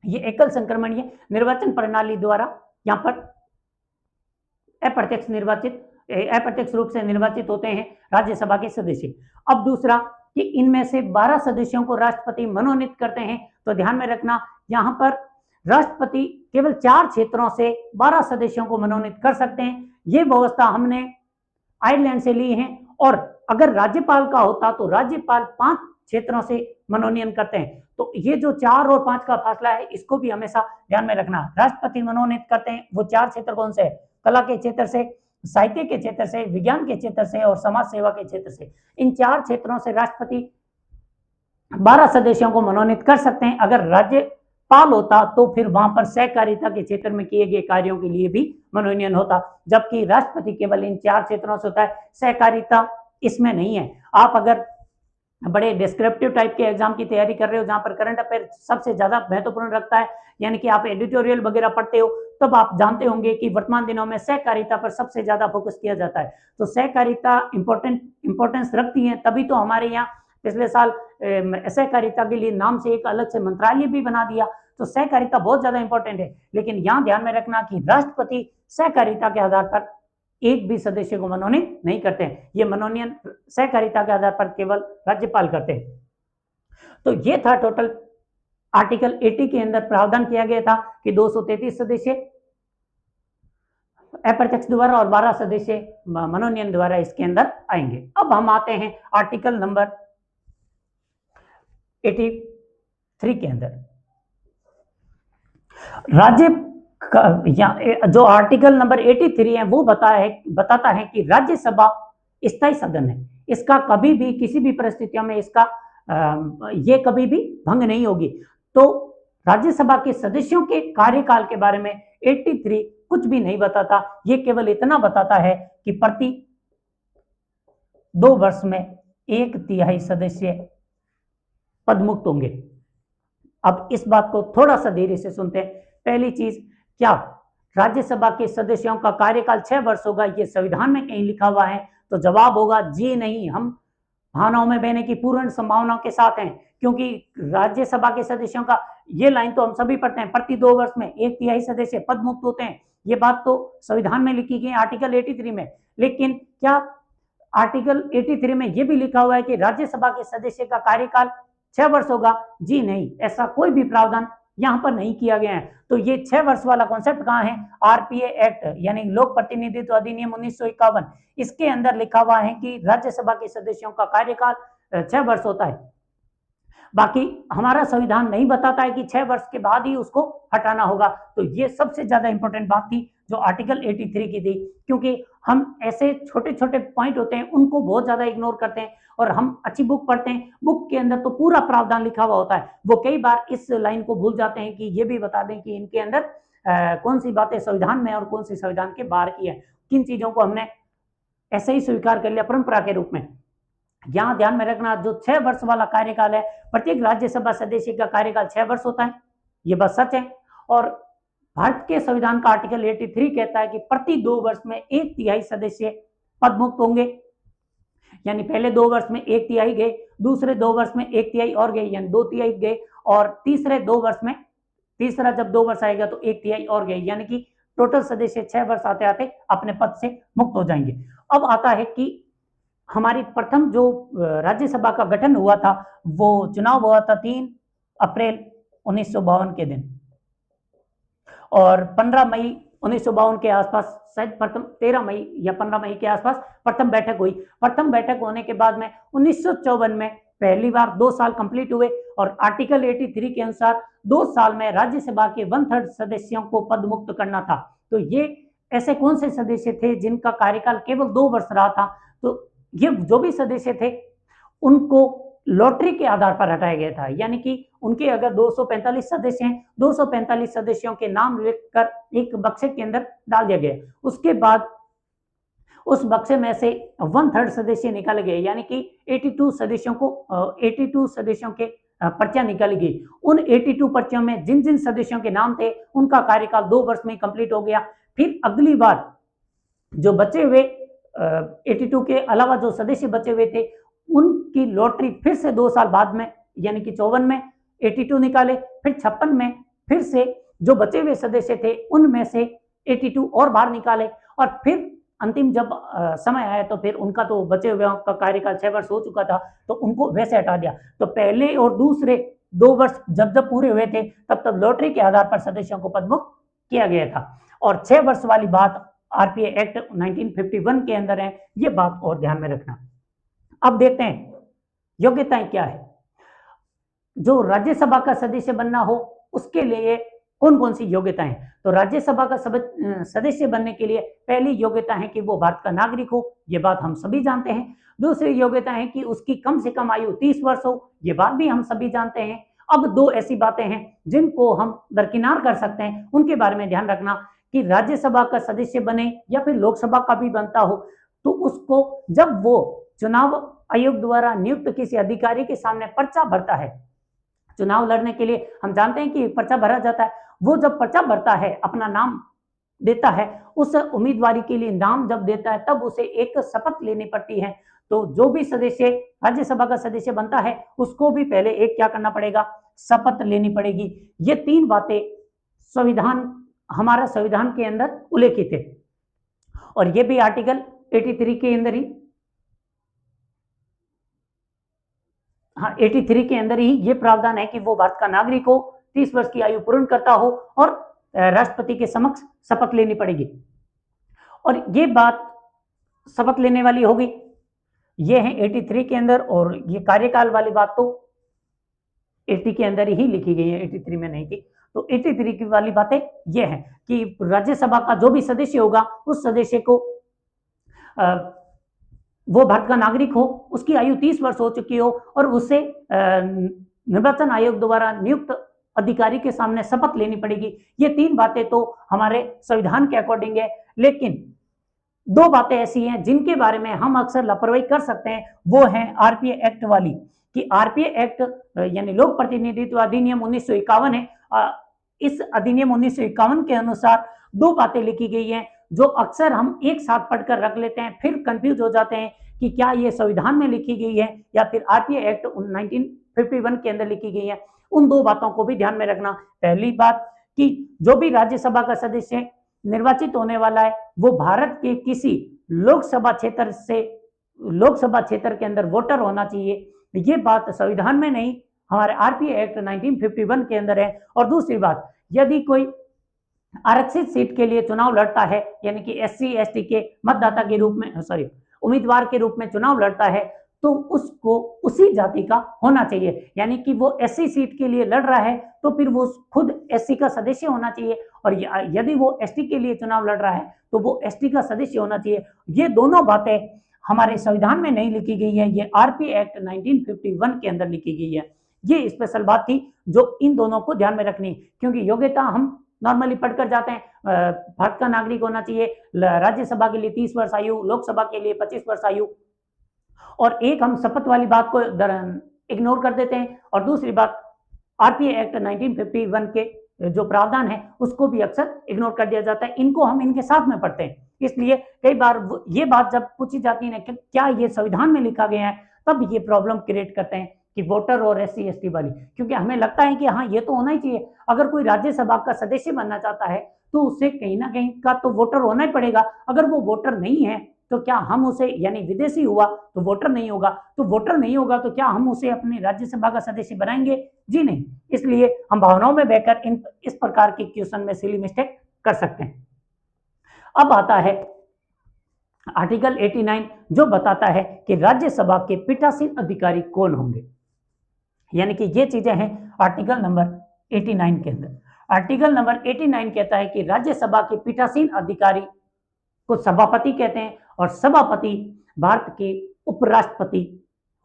ये एकल संक्रमणीय निर्वाचन प्रणाली द्वारा यहाँ पर अप्रत्यक्ष रूप से निर्वाचित होते हैं राज्यसभा के सदस्य। अब दूसरा कि इनमें से 12 सदस्यों को राष्ट्रपति मनोनीत करते हैं। तो ध्यान में रखना यहाँ पर राष्ट्रपति केवल 4 क्षेत्रों से 12 सदस्यों को मनोनीत कर सकते हैं। ये व्यवस्था हमने आयरलैंड से ली है, और अगर राज्यपाल का होता तो राज्यपाल 5 क्षेत्रों से मनोनयन करते हैं। तो ये जो 4 और 5 का फासला है इसको भी हमेशा ध्यान में रखना। राष्ट्रपति मनोनीत करते हैं, वो 4 क्षेत्र कौन से है? कला के क्षेत्र से, साहित्य के क्षेत्र से, विज्ञान के क्षेत्र से और समाज सेवा के क्षेत्र से। इन 4 क्षेत्रों से राष्ट्रपति 12 सदस्यों को मनोनीत कर सकते हैं। अगर राज्यपाल होता तो फिर वहां पर सहकारिता के क्षेत्र में किए गए कार्यों के लिए भी मनोनयन होता, जबकि राष्ट्रपति केवल इन 4 क्षेत्रों से होता है, सहकारिता इसमें नहीं है। आप अगर बड़े डिस्क्रिप्टिव टाइप के एग्जाम की तैयारी कर रहे हो जहां पर करंट अफेयर सबसे ज्यादा महत्वपूर्ण रखता है, यानी कि आप एडिटोरियल वगैरह पढ़ते हो, तब आप जानते होंगे कि वर्तमान दिनों में सहकारिता पर सबसे ज्यादा फोकस किया जाता है। तो सहकारिता इंपॉर्टेंस रखती है, तभी तो हमारे यहाँ पिछले साल सहकारिता के लिए नाम से एक अलग से मंत्रालय भी बना दिया। तो सहकारिता बहुत ज्यादा इंपॉर्टेंट है, लेकिन यहाँ ध्यान में रखना कि राष्ट्रपति सहकारिता के आधार पर एक भी सदस्य को मनोनीत नहीं करते हैं। ये मनोनयन सहकारिता के आधार पर केवल राज्यपाल करते हैं। तो ये था टोटल आर्टिकल 80 के अंदर प्रावधान किया गया था कि 233 सदस्य अप्रत्यक्ष द्वारा और 12 सदस्य मनोनयन द्वारा इसके अंदर आएंगे। अब हम आते हैं आर्टिकल नंबर 83 के अंदर। राज्य जो आर्टिकल नंबर 83 है वो बताता है कि राज्यसभा स्थायी सदन है, इसका कभी भी किसी भी परिस्थितियों में इसका ये कभी भी भंग नहीं होगी। तो राज्यसभा के सदस्यों के कार्यकाल के बारे में 83 कुछ भी नहीं बताता, ये केवल इतना बताता है कि प्रति 2 वर्ष में 1/3 सदस्य पद मुक्त होंगे। अब इस बात को थोड़ा सा धीरे से सुनते हैं। पहली चीज, क्या राज्यसभा के सदस्यों का कार्यकाल 6 वर्ष होगा, ये संविधान में कहीं लिखा हुआ है? तो जवाब होगा जी नहीं। हम भावनाओं में बहने की पूर्ण संभावनाओं के साथ हैं, क्योंकि राज्यसभा के सदस्यों का, ये लाइन तो हम सभी पढ़ते हैं, प्रति 2 वर्ष में 1/3 सदस्य पद मुक्त होते हैं। ये बात तो संविधान में लिखी गई है, आर्टिकल 83 में। लेकिन क्या आर्टिकल 83 में यह भी लिखा हुआ है कि राज्यसभा के सदस्य का कार्यकाल 6 वर्ष होगा? जी नहीं, ऐसा कोई भी प्रावधान यहां पर नहीं किया गया है। तो ये 6 वर्ष वाला कॉन्सेप्ट कहां है? आरपीए एक्ट यानी लोक प्रतिनिधित्व अधिनियम 1951, इसके अंदर लिखा हुआ है कि राज्यसभा के सदस्यों का कार्यकाल 6 वर्ष होता है। बाकी हमारा संविधान नहीं बताता है कि 6 वर्ष के बाद ही उसको हटाना होगा। तो ये सबसे ज्यादा इंपॉर्टेंट बात थी जो आर्टिकल 83 की थी, क्योंकि हम ऐसे छोटे छोटे पॉइंट होते हैं उनको बहुत ज्यादा इग्नोर करते हैं, और हम अच्छी बुक पढ़ते हैं, बुक के अंदर तो पूरा प्रावधान लिखा हुआ होता है, वो कई बार इस लाइन को भूल जाते हैं कि ये भी बता दें कि इनके अंदर कौन सी बातें संविधान में और कौन सी संविधान के बाहर की है। किन चीजों को हमने ऐसे ही स्वीकार कर लिया परंपरा के रूप में। यहां ध्यान में रखना, जो 6 वर्ष वाला कार्यकाल है, प्रत्येक राज्यसभा सदस्य का कार्यकाल 6 वर्ष होता है, ये बात सच है। और भारत के संविधान का आर्टिकल 83 कहता है कि प्रति 2 वर्ष में 1/3 सदस्य पद मुक्त होंगे, यानी पहले 2 वर्ष में 1/3 गए, दूसरे 2 वर्ष में 1/3 और गए, यानी 2/3 गए, और तीसरे 2 वर्ष में, तीसरा जब 2 वर्ष आएगा तो 1/3 और गए, यानी कि टोटल सदस्य 6 वर्ष आते आते अपने पद से मुक्त हो जाएंगे। अब आता है कि हमारी प्रथम जो राज्यसभा का गठन हुआ था, वो चुनाव हुआ था 3 अप्रैल 1952 के दिन, और 15 मई 1952 के आसपास, शायद प्रथम 13 मई या 15 मई के आसपास प्रथम बैठक हुई। प्रथम बैठक होने के बाद में 1954 में पहली बार 2 साल कंप्लीट हुए, और आर्टिकल 83 के अनुसार 2 साल में राज्यसभा के 1/3 सदस्यों को पद मुक्त करना था। तो ये ऐसे कौन से सदस्य थे जिनका कार्यकाल केवल 2 वर्ष रहा था? तो ये जो भी सदस्य थे उनको लॉटरी के आधार पर हटाया गया था, यानी कि उनके अगर 245 सदस्य हैं, 245 सदस्यों के नाम लिखकर एक बक्से के अंदर डाल दिया गया। उसके बाद उस बक्से में से 1/3 सदस्य निकाले गए, यानी कि 82 सदस्यों के पर्चियां निकाली गई। उन 82 पर्चियों में जिन जिन सदस्यों के नाम थे उनका कार्यकाल 2 वर्ष में कंप्लीट हो गया। फिर अगली बार जो बचे हुए 82 के अलावा जो सदस्य बचे हुए थे, उनकी लॉटरी फिर से 2 साल बाद में, यानी कि 54 में 82 निकाले, फिर 56 में फिर से जो बचे हुए सदस्य थे उनमें से 82 और बाहर निकाले, और फिर अंतिम जब समय आया तो फिर उनका तो बचे हुए का कार्यकाल 6 वर्ष हो चुका था, तो उनको वैसे हटा दिया। तो पहले और दूसरे 2 वर्ष जब जब पूरे हुए थे तब तब लॉटरी के आधार पर सदस्यों को पदमुक्त किया गया था। और 6 वर्ष वाली बात आरपीए एक्ट 1951 के अंदर है, ये बात और ध्यान में रखना। अब देखते हैं योग्यताएं क्या है। जो राज्यसभा का सदस्य बनना हो उसके लिए कौन कौन सी योग्यताएं हैं? तो राज्यसभा का सदस्य बनने के लिए पहली योग्यता है कि वो भारत का नागरिक हो, ये बात हम सभी जानते हैं। दूसरी योग्यता है कि उसकी कम से कम आयु 30 वर्ष हो, ये बात भी हम सभी जानते हैं। अब 2 ऐसी बातें हैं जिनको हम दरकिनार कर सकते हैं, उनके बारे में ध्यान रखना कि राज्यसभा का सदस्य बने या फिर लोकसभा का भी बनता हो, तो उसको जब वो चुनाव आयोग द्वारा नियुक्त किसी अधिकारी के सामने पर्चा भरता है, चुनाव लड़ने के लिए हम जानते हैं कि पर्चा भरा जाता है, वो जब पर्चा भरता है, अपना नाम देता है, उस उम्मीदवारी के लिए नाम जब देता है तब उसे एक शपथ लेनी पड़ती है। तो जो भी सदस्य राज्यसभा का सदस्य बनता है उसको भी पहले एक क्या करना पड़ेगा? शपथ लेनी पड़ेगी। ये 3 बातें हमारा संविधान के अंदर उल्लेखित है, और ये भी आर्टिकल 83 के अंदर ही, 83 के अंदर ही ये प्रावधान है कि वो भारत का नागरिक हो, 30 वर्ष की आयु पूर्ण करता हो, और राष्ट्रपति के समक्ष शपथ लेनी पड़ेगी। और ये बात शपथ लेने वाली होगी, ये है 83 के अंदर, और ये कार्यकाल वाली बात तो 80 के अंदर ही लिखी गई है, 83 में नहीं थी। तो 83 की वाली बातें ये हैं कि राज्यसभा का जो भी सदस्य होगा उस सदस्य को वो भारत का नागरिक हो, उसकी आयु 30 वर्ष हो चुकी हो, और उसे निर्वाचन आयोग द्वारा नियुक्त अधिकारी के सामने शपथ लेनी पड़ेगी। ये 3 बातें तो हमारे संविधान के अकॉर्डिंग है, लेकिन 2 बातें ऐसी हैं जिनके बारे में हम अक्सर लापरवाही कर सकते हैं। वो है आरपीए एक्ट वाली, कि आरपीए एक्ट यानी लोक प्रतिनिधित्व अधिनियम 1951 है। इस अधिनियम 1951 के अनुसार 2 बातें लिखी गई हैं जो अक्सर हम एक साथ पढ़कर रख लेते हैं, फिर कंफ्यूज हो जाते हैं कि क्या ये संविधान में लिखी गई है या फिर आरपीए एक्ट 1951 के अंदर लिखी गई है। उन 2 बातों को भी ध्यान में रखना। पहली बात कि जो भी राज्यसभा का सदस्य निर्वाचित होने वाला है वो भारत के किसी लोकसभा क्षेत्र के अंदर वोटर होना चाहिए। ये बात संविधान में नहीं, हमारे आरपीए एक्ट 1951 के अंदर है। और दूसरी बात, यदि कोई आरक्षित सीट के लिए चुनाव लड़ता है, यानी कि एससी एसटी के मतदाता के रूप में उम्मीदवार के रूप में चुनाव लड़ता है, तो उसको उसी जाति का होना चाहिए। यानी कि वो एससी सीट के लिए लड़ रहा है तो फिर वो खुद एससी का सदस्य होना चाहिए, और यदि वो एसटी के लिए चुनाव लड़ रहा है तो वो एसटी का सदस्य होना चाहिए। ये दोनों बातें हमारे संविधान में नहीं लिखी गई है, ये आरपीए एक्ट 1951 के अंदर लिखी गई है। ये स्पेशल बात थी जो इन दोनों को ध्यान में रखनी, क्योंकि योग्यता हम नॉर्मली पढ़कर जाते हैं, भारत का नागरिक होना चाहिए, राज्यसभा के लिए 30 वर्ष आयु, लोकसभा के लिए 25 वर्ष आयु, और एक हम शपथ वाली बात को इग्नोर कर देते हैं, और दूसरी बात आरपीए एक्ट 1951 के जो प्रावधान है उसको भी अक्सर इग्नोर कर दिया जाता है। इनको हम इनके साथ में पढ़ते हैं, इसलिए कई बार ये बात जब पूछी जाती है कि क्या ये संविधान में लिखा गया है, तब ये प्रॉब्लम क्रिएट करते हैं कि वोटर और एससी एसटी वाली, क्योंकि हमें लगता है कि हाँ ये तो होना ही चाहिए। अगर कोई राज्यसभा का सदस्य बनना चाहता है तो उसे कहीं ना कहीं का तो वोटर होना ही पड़ेगा। अगर वो वोटर नहीं है तो क्या हम उसे, यानी विदेशी हुआ तो वोटर नहीं होगा, तो वोटर नहीं होगा तो क्या हम उसे अपनी राज्यसभा का सदस्य बनाएंगे? जी नहीं। इसलिए हम भावनाओं में बहकर इस प्रकार के क्वेश्चन में सिली मिस्टेक कर सकते हैं। अब आता है आर्टिकल 89 जो बताता है कि राज्यसभा के पीठासीन अधिकारी कौन होंगे, यानी कि ये चीजें हैं आर्टिकल नंबर 89 के अंदर। आर्टिकल नंबर 89 कहता है कि राज्यसभा के पीठासीन अधिकारी को सभापति कहते हैं, और सभापति भारत के उपराष्ट्रपति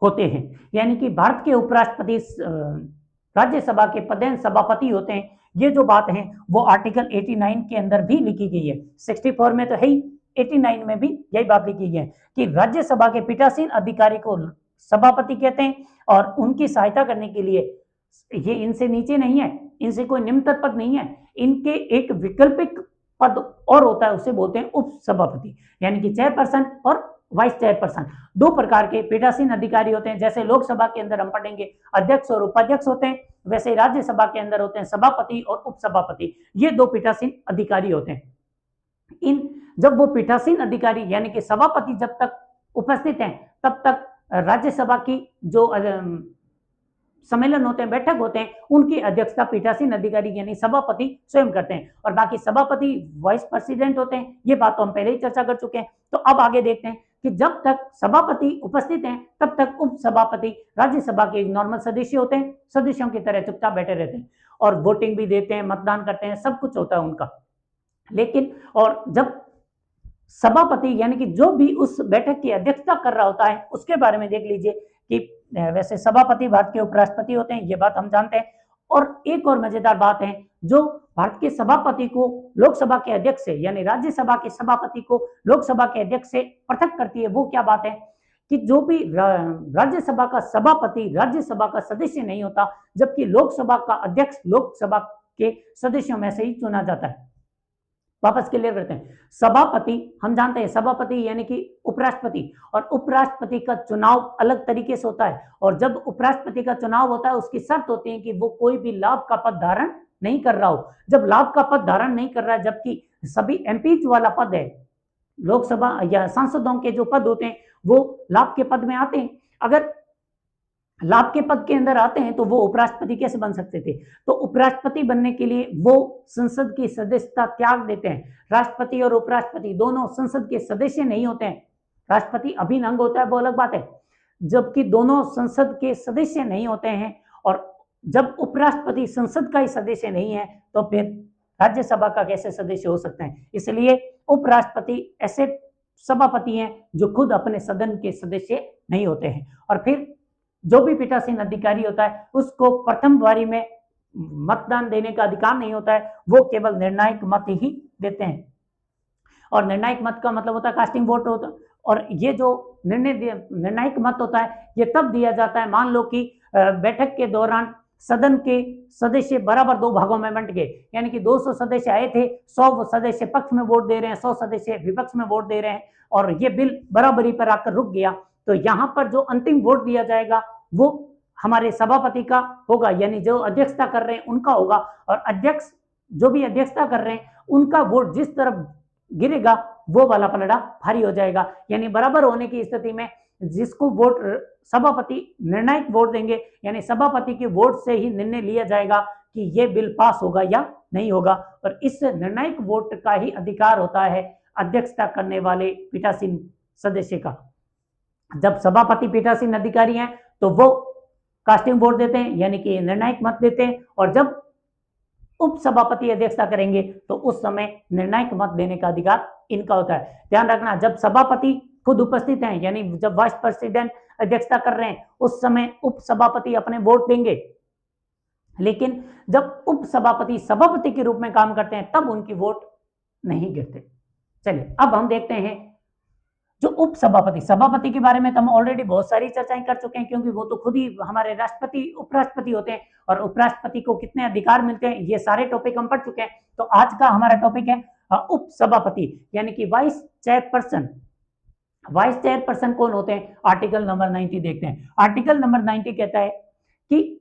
होते हैं। यानी कि भारत के उपराष्ट्रपति राज्यसभा के पदेन सभापति होते हैं। ये जो बात है वो आर्टिकल 89 के अंदर भी लिखी गई है। 64 में तो है ही, 89 में भी यही बात लिखी गई है कि राज्यसभा के पीठासीन अधिकारी को सभापति कहते हैं, और उनकी सहायता करने के लिए ये इनसे नीचे नहीं है, इनसे कोई निम्नतर पद नहीं है, इनके एक वैकल्पिक पद और होता है, उसे बोलते हैं उप सभापति। यानी कि चेयरपर्सन और वाइस चेयरपर्सन 2 प्रकार के पीठासीन अधिकारी होते हैं। जैसे लोकसभा के अंदर हम पढ़ेंगे अध्यक्ष और उपाध्यक्ष होते हैं, वैसे राज्यसभा के अंदर होते हैं सभापति और उपसभापति। ये 2 पीठासीन अधिकारी होते हैं। जब वो पीठासीन अधिकारी यानी कि सभापति जब तक उपस्थित हैं तब तक राज्यसभा की जो सम्मेलन होते हैं, बैठक होते हैं, उनकी अध्यक्षता पीठासीन अधिकारी यानी सभापति स्वयं करते हैं, और बाकी सभापति वाइस प्रेसिडेंट होते हैं। ये बात तो हम पहले ही चर्चा कर चुके हैं। तो अब आगे देखते हैं कि जब तक सभापति उपस्थित हैं तब तक उप सभापति राज्यसभा के नॉर्मल सदस्य होते हैं, सदस्यों की तरह चुपचाप बैठे रहते हैं और वोटिंग भी देते हैं, मतदान करते हैं, सब कुछ होता है उनका। लेकिन और जब सभापति यानी कि जो भी उस बैठक की अध्यक्षता कर रहा होता है उसके बारे में देख लीजिए कि वैसे सभापति भारत के उपराष्ट्रपति होते हैं, ये बात हम जानते हैं। और एक और मजेदार बात है, जो भारत के सभापति को लोकसभा के अध्यक्ष से यानी राज्यसभा के सभापति को लोकसभा के अध्यक्ष से पृथक करती है, वो क्या बात है कि जो भी राज्यसभा का सभापति राज्यसभा का सदस्य नहीं होता, जबकि लोकसभा का अध्यक्ष लोकसभा के सदस्यों में से ही चुना जाता है। वापस क्लियर करते हैं, सभापति हम जानते हैं सभापति यानी कि उपराष्ट्रपति, और उपराष्ट्रपति का चुनाव अलग तरीके से होता है। और जब उपराष्ट्रपति का चुनाव होता है उसकी शर्त होती है कि वो कोई भी लाभ का पद धारण नहीं कर रहा हो। जब लाभ का पद धारण नहीं कर रहा है, जबकि सभी एमपी वाला पद है, लोकसभा या सांसदों के जो पद होते हैं वो लाभ के पद में आते हैं। अगर लाभ के पद के अंदर आते हैं तो वो उपराष्ट्रपति कैसे बन सकते थे? तो उपराष्ट्रपति बनने के लिए वो संसद की सदस्यता त्याग देते हैं। राष्ट्रपति और उपराष्ट्रपति दोनों संसद के सदस्य नहीं होते हैं। राष्ट्रपति अभिन्न अंग होता है, वो अलग बात है, जबकि दोनों संसद के सदस्य नहीं होते हैं। और जब उपराष्ट्रपति संसद का ही सदस्य नहीं है तो फिर राज्यसभा का कैसे सदस्य हो सकते हैं? इसलिए उपराष्ट्रपति ऐसे सभापति हैं जो खुद अपने सदन के सदस्य नहीं होते हैं। और फिर जो भी पीठासीन अधिकारी होता है उसको प्रथम बारी में मतदान देने का अधिकार नहीं होता है, वो केवल निर्णायक मत ही देते हैं। और निर्णायक मत का मतलब होता है कास्टिंग वोट होता है। और ये जो निर्णायक मत होता है ये तब दिया जाता है, मान लो कि बैठक के दौरान सदन के सदस्य बराबर दो भागों में बंट गए, यानी कि 200 सदस्य आए थे, 100 सदस्य पक्ष में वोट दे रहे हैं, 100 सदस्य विपक्ष में वोट दे रहे हैं, और ये बिल बराबरी पर आकर रुक गया, तो यहाँ पर जो अंतिम वोट दिया जाएगा वो हमारे सभापति का होगा, यानी जो अध्यक्षता कर रहे हैं उनका होगा। और अध्यक्ष जो भी अध्यक्षता कर रहे हैं उनका वोट जिस तरफ गिरेगा वो वाला पलड़ा भारी हो जाएगा, यानी बराबर होने की स्थिति में जिसको वोट सभापति निर्णायक वोट देंगे, यानी सभापति के वोट से ही निर्णय लिया जाएगा कि ये बिल पास होगा या नहीं होगा। और इस निर्णायक वोट का ही अधिकार होता है अध्यक्षता करने वाले पीठासीन सदस्य का। जब सभापति पीठासीन अधिकारी हैं तो वो कास्टिंग वोट देते हैं, यानी कि निर्णायक मत देते हैं, और जब उप सभापति अध्यक्षता करेंगे तो उस समय निर्णायक मत देने का अधिकार इनका होता है। ध्यान रखना, जब सभापति खुद उपस्थित हैं, यानी जब वाइस प्रेसिडेंट अध्यक्षता कर रहे हैं उस समय उप सभापति अपने वोट देंगे, लेकिन जब उप सभापति सभापति के रूप में काम करते हैं तब उनकी वोट नहीं गिरते। चलिए अब हम देखते हैं जो उप सभापति, सभापति के बारे में तो हम ऑलरेडी बहुत सारी चर्चाएं कर चुके हैं, क्योंकि वो तो खुद ही हमारे राष्ट्रपति उपराष्ट्रपति होते हैं, और उपराष्ट्रपति को कितने अधिकार मिलते हैं ये सारे टॉपिक हम पढ़ चुके हैं। तो आज का हमारा टॉपिक है उप सभापति, यानी कि वाइस चेयरपर्सन। वाइस चेयरपर्सन कौन होते हैं? आर्टिकल नंबर 90 देखते हैं। आर्टिकल नंबर 90 कहता है कि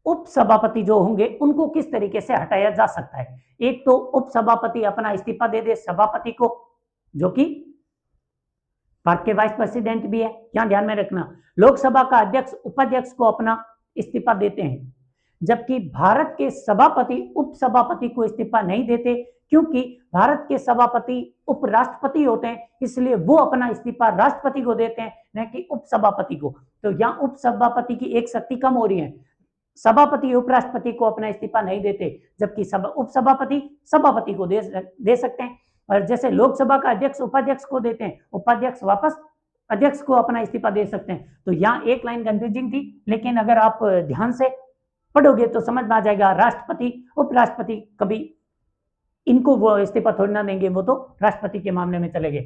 उप सभापति जो होंगे उनको किस तरीके से हटाया जा सकता है। एक तो उप सभापति अपना इस्तीफा दे दे सभापति को, जो कि भारत के वाइस प्रेसिडेंट भी है। यहां ध्यान में रखना, लोकसभा का अध्यक्ष उपाध्यक्ष को अपना इस्तीफा देते हैं, जबकि भारत के सभापति उप सभापति को इस्तीफा नहीं देते, क्योंकि भारत के सभापति उपराष्ट्रपति होते हैं, इसलिए वो अपना इस्तीफा राष्ट्रपति को देते हैं, न कि उप सभापति को। तो यहाँ उप सभापति की एक शक्ति कम हो रही है। सभापति उपराष्ट्रपति को अपना इस्तीफा नहीं देते, जबकि उप सभापति सभापति को दे सकते हैं। और जैसे लोकसभा का अध्यक्ष उपाध्यक्ष को देते हैं, उपाध्यक्ष वापस अध्यक्ष को अपना इस्तीफा दे सकते हैं। तो यहाँ एक लाइन कंफ्यूजिंग थी, लेकिन अगर आप ध्यान से पढ़ोगे तो समझ में आ जाएगा। राष्ट्रपति उपराष्ट्रपति कभी इनको वो इस्तीफा थोड़ी ना देंगे, वो तो राष्ट्रपति के मामले में चले गए।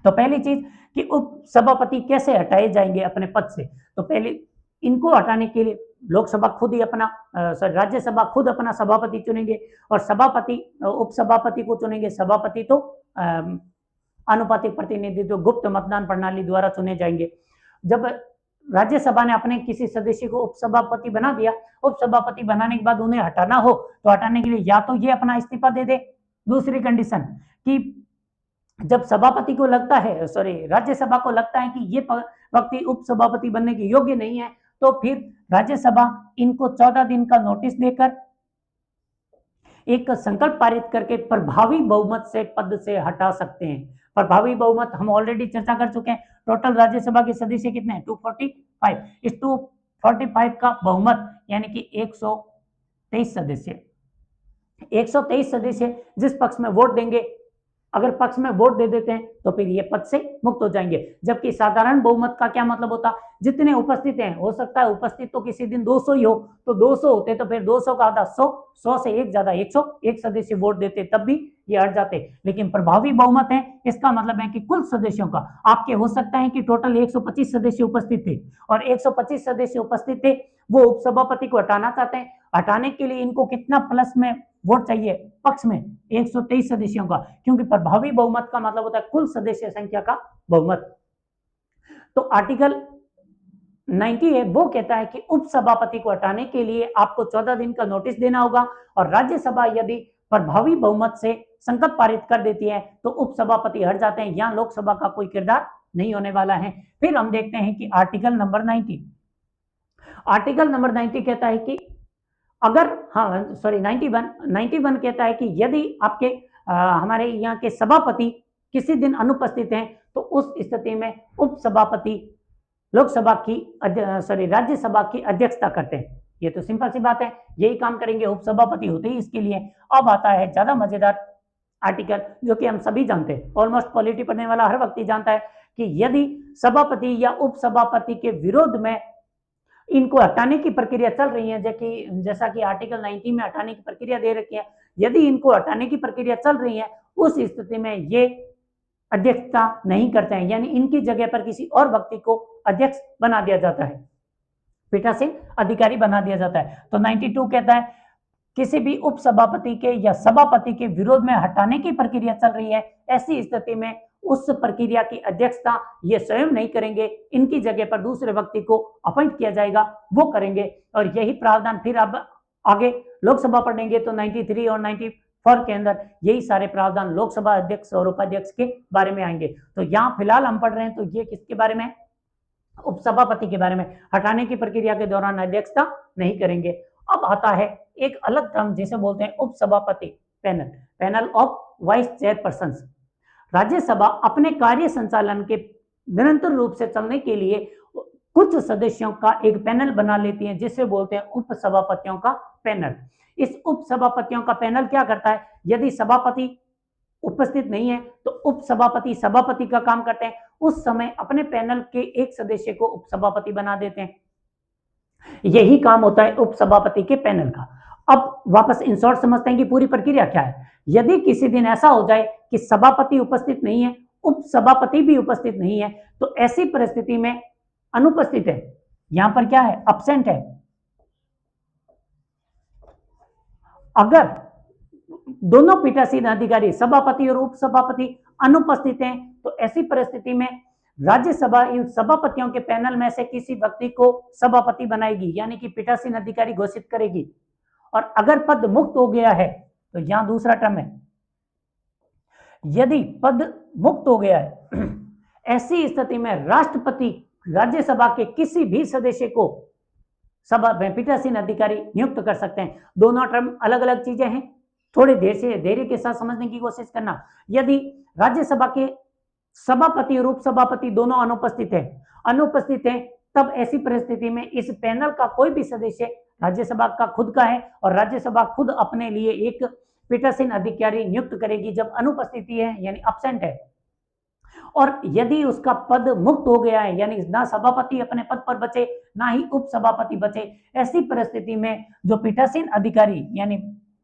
तो पहली चीज कि उप सभापति कैसे हटाए जाएंगे अपने पद से, तो पहले इनको हटाने के लिए लोकसभा खुद ही अपना राज्यसभा खुद अपना सभापति चुनेंगे, और सभापति उप सभापति को चुनेंगे। सभापति तो अनुपातिक प्रतिनिधित्व गुप्त मतदान प्रणाली द्वारा चुने जाएंगे। जब राज्यसभा ने अपने किसी सदस्य को उप सभापति बना दिया, उप सभापति बनाने के बाद उन्हें हटाना हो तो हटाने के लिए या तो ये अपना इस्तीफा दे दे, दूसरी कंडीशन कि जब सभापति को लगता है राज्यसभा को लगता है कि ये व्यक्ति उप सभापति बनने के योग्य नहीं है, तो फिर राज्यसभा इनको 14 दिन का नोटिस देकर एक संकल्प पारित करके प्रभावी बहुमत से पद से हटा सकते हैं। प्रभावी बहुमत हम ऑलरेडी चर्चा कर चुके हैं। टोटल राज्यसभा के सदस्य कितने हैं? 245। इस 245 का बहुमत यानी कि 123 सदस्य, 123 सदस्य जिस पक्ष में वोट देंगे, अगर पक्ष में वोट दे देते हैं तो फिर ये पद से मुक्त हो जाएंगे। जबकि साधारण बहुमत का क्या मतलब होता, जितने उपस्थित हैं, हो सकता है उपस्थित तो किसी दिन 200 ही हो, तो 200 होते तो फिर 200 का आधा 100, 100 से एक ज्यादा 101 सदस्य वोट देते तब भी ये हट जाते। लेकिन प्रभावी बहुमत है, इसका मतलब है कि कुल सदस्यों का, आपके हो सकता है कि टोटल 125 सदस्य उपस्थित थे और 125 सदस्य उपस्थित थे, वो उपसभापति को हटाना चाहते हैं। हटाने के लिए इनको कितना प्लस में वोट चाहिए? पक्ष में 123 सदस्यों का, क्योंकि प्रभावी बहुमत का मतलब होता है कुल सदस्य संख्या का बहुमत। तो आर्टिकल 90 है, वो कहता है कि उपसभापति को हटाने के लिए आपको 14 दिन का नोटिस देना होगा, और राज्यसभा यदि प्रभावी बहुमत से संकल्प पारित कर देती है तो उपसभापति हट जाते हैं। यहां लोकसभा का कोई किरदार नहीं होने वाला है। फिर हम देखते हैं कि आर्टिकल नंबर 90, आर्टिकल नंबर 90 कहता है कि अगर 91 कहता है कि यदि आपके हमारे यहाँ के सभापति किसी दिन अनुपस्थित हैं तो उस स्थिति में उपसभापति लोकसभा की राज्यसभा की अध्यक्षता करते हैं। ये तो सिंपल सी बात है, यही काम करेंगे, उपसभापति होते ही इसके लिए। अब आता है ज्यादा मजेदार आर्टिकल, जो कि हम सभी जानते हैं, ऑलमोस्ट पॉलिटी पढ़ने वाला हर व्यक्ति जानता है कि यदि सभापति या उपसभापति के विरोध में इनको हटाने की प्रक्रिया चल रही है, जैसा कि आर्टिकल 90 में हटाने की प्रक्रिया दे रखी है। यदि इनको हटाने की प्रक्रिया चल रही है, उस स्थिति में ये अध्यक्षता नहीं करते हैं, यानी इनकी जगह पर किसी और व्यक्ति को अध्यक्ष बना दिया जाता है, पीठासीन अधिकारी बना दिया जाता है। तो 92 कहता है किसी भी उप सभापति के या सभापति के विरोध में हटाने की प्रक्रिया चल रही है, ऐसी स्थिति में उस प्रक्रिया की अध्यक्षता ये स्वयं नहीं करेंगे, इनकी जगह पर दूसरे व्यक्ति को अपॉइंट किया जाएगा, वो करेंगे। और यही प्रावधान फिर अब आगे लोकसभा पढ़ेंगे तो 93 और 94 के अंदर यही सारे प्रावधान लोकसभा अध्यक्ष और उपाध्यक्ष के बारे में आएंगे। तो यहाँ फिलहाल हम पढ़ रहे हैं तो ये किसके बारे में, उपसभापति के बारे में, हटाने की प्रक्रिया के दौरान अध्यक्षता नहीं करेंगे। अब आता है एक अलग टर्म जिसे बोलते हैं उपसभापति panel, panel of vice chairperson. Rajya Sabha अपने कार्य संचालन के निरंतर रूप से चलने के लिए कुछ सदस्यों का एक पैनल बना लेती है जिसे बोलते हैं उपसभापतियों का पैनल। इस उपसभापतियों का पैनल क्या करता है, यदि सभापति उपस्थित नहीं है तो उपसभापति सभापति का काम करते हैं, उस समय अपने पैनल के एक सदस्य को उपसभापति बना देते हैं। यही काम होता है उपसभापति के पैनल का। अब वापस इन शॉर्ट समझते हैं कि पूरी प्रक्रिया क्या है। यदि किसी दिन ऐसा हो जाए कि सभापति उपस्थित नहीं है, उपसभापति भी उपस्थित नहीं है, तो ऐसी परिस्थिति में अनुपस्थित है, यहां पर क्या है, अब्सेंट है। अगर दोनों पीठासीन अधिकारी सभापति और उपसभापति अनुपस्थित हैं तो ऐसी परिस्थिति में राज्यसभा इन सभापतियों के पैनल में से किसी व्यक्ति को सभापति बनाएगी, यानी कि पीठासीन अधिकारी घोषित करेगी। और अगर पद मुक्त हो गया है तो यहां दूसरा टर्म है, यदि पद मुक्त हो गया है ऐसी स्थिति में राष्ट्रपति राज्यसभा के किसी भी सदस्य को सभा में पीठासीन अधिकारी नियुक्त कर सकते हैं। दोनों टर्म अलग अलग चीजें हैं, थोड़ी धैर्य के साथ समझने की कोशिश करना। यदि राज्यसभा के सभापति और उपसभापति दोनों अनुपस्थित हैं, तब ऐसी परिस्थिति में इस पैनल का कोई भी सदस्य राज्यसभा का खुद का है और राज्यसभा खुद अपने लिए एक पीठासीन अधिकारी नियुक्त करेगी जब अनुपस्थिति है, यानी अब्सेंट है। और यदि उसका पद मुक्त हो गया है, यानी ना सभापति अपने पद पर बचे ना ही उपसभापति बचे, ऐसी परिस्थिति में जो पीठासीन अधिकारी यानी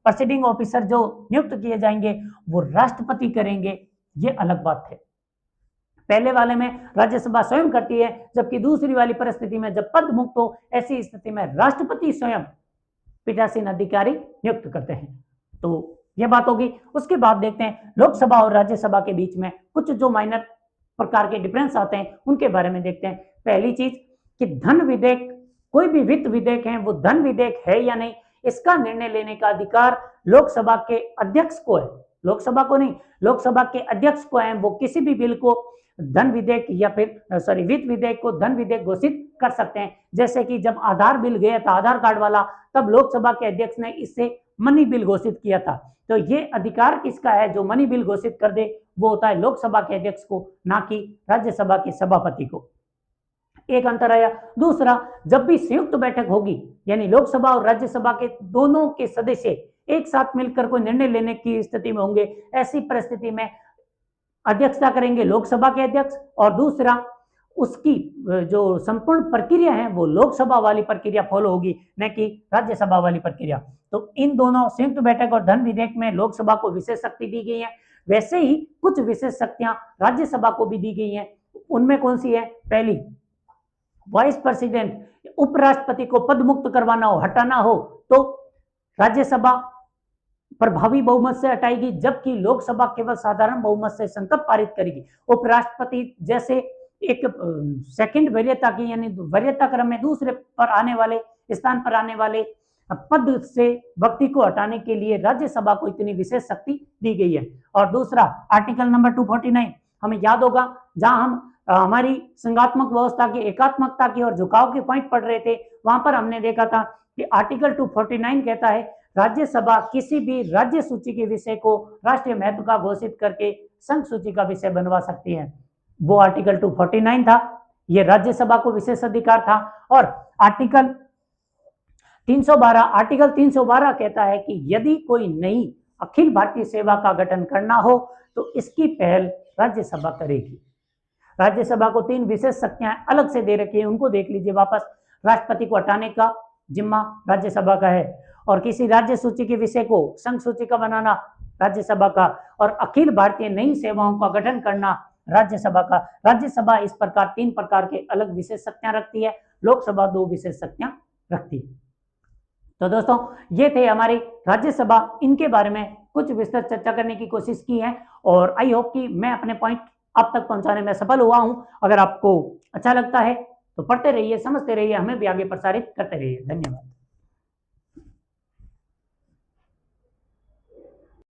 प्रेसिडिंग ऑफिसर जो नियुक्त किए जाएंगे वो राष्ट्रपति करेंगे। ये अलग बात है। पहले वाले में राज्यसभा स्वयं करती है, जबकि दूसरी वाली परिस्थिति में जब पद मुक्त हो ऐसी स्थिति में राष्ट्रपति स्वयं पीठासीन अधिकारी नियुक्त करते हैं। तो यह बात होगी। उसके बाद देखते हैं लोकसभा और राज्यसभा के बीच में कुछ जो माइनर प्रकार के डिफरेंस आते हैं उनके बारे में देखते हैं। पहली चीज कि धन विधेयक, कोई भी वित्त विधेयक है वो धन विधेयक है या नहीं, इसका निर्णय लेने का अधिकार लोकसभा के अध्यक्ष को है, लोकसभा को नहीं, लोकसभा के अध्यक्ष को है। वो किसी भी बिल को धन विधेयक या फिर वित्त विधेयक को धन विधेयक घोषित कर सकते हैं। जैसे कि जब आधार बिल गया था, आधार कार्ड वाला, तब लोकसभा के अध्यक्ष ने इससे मनी बिल घोषित किया था। तो ये अधिकार किसका है, जो मनी बिल घोषित कर दे वो होता है लोकसभा के अध्यक्ष को, ना कि राज्यसभा के सभापति को। एक अंतर आया। दूसरा, जब भी संयुक्त बैठक होगी यानी लोकसभा और राज्यसभा के दोनों के सदस्य एक साथ मिलकर कोई निर्णय लेने की स्थिति में होंगे, ऐसी परिस्थिति में अध्यक्षता करेंगे लोकसभा के अध्यक्ष, और दूसरा उसकी जो संपूर्ण प्रक्रिया है वो लोकसभा वाली प्रक्रिया फॉलो होगी, न कि राज्यसभा वाली प्रक्रिया। तो इन दोनों संयुक्त बैठक और धन विधेयक में लोकसभा को विशेष शक्ति दी गई है, वैसे ही कुछ विशेष शक्तियां राज्यसभा को भी दी गई हैं। उनमें कौन सी है, पहली, वाइस प्रेसिडेंट, उपराष्ट्रपति को पद मुक्त करवाना हो, हटाना हो तो राज्यसभा प्रभावी बहुमत से हटाएगी, जबकि लोकसभा केवल साधारण बहुमत से संकल्प पारित करेगी। उपराष्ट्रपति जैसे एक सेकंड वरीयता की यानी वरीयता क्रम में दूसरे पर आने वाले स्थान पर आने वाले पद से व्यक्ति को हटाने के लिए राज्यसभा को इतनी विशेष शक्ति दी गई है। और दूसरा आर्टिकल नंबर 249 हमें याद होगा, जहां हम हमारी संघात्मक व्यवस्था की एकात्मकता की और झुकाव के पॉइंट पढ़ रहे थे, वहां पर हमने देखा था कि आर्टिकल 249 कहता है राज्यसभा किसी भी राज्य सूची के विषय को राष्ट्रीय महत्व का घोषित करके संघ सूची का विषय बनवा सकती है। वो आर्टिकल 249 था, ये राज्यसभा को विशेष अधिकार था। और आर्टिकल 312 कहता है कि यदि कोई नई अखिल भारतीय सेवा का गठन करना हो तो इसकी पहल राज्यसभा करेगी। राज्यसभा को 3 विशेष शक्तियां अलग से दे रखी है, उनको देख लीजिए वापस। राष्ट्रपति को हटाने का जिम्मा राज्यसभा का है और किसी राज्य सूची के विषय को संघ सूची का बनाना राज्यसभा का और अखिल भारतीय नई सेवाओं का गठन करना राज्यसभा का। राज्यसभा इस प्रकार 3 प्रकार के अलग विशेषज्ञता रखती है, लोकसभा 2 विशेषज्ञता रखती है। तो दोस्तों ये थे हमारी राज्यसभा, इनके बारे में कुछ विस्तृत चर्चा करने की कोशिश की है और आई होप कि मैं अपने पॉइंट आप तक पहुंचाने में सफल हुआ हूं। अगर आपको अच्छा लगता है तो पढ़ते रहिए, समझते रहिए, हमें भी आगे प्रसारित करते रहिए। धन्यवाद।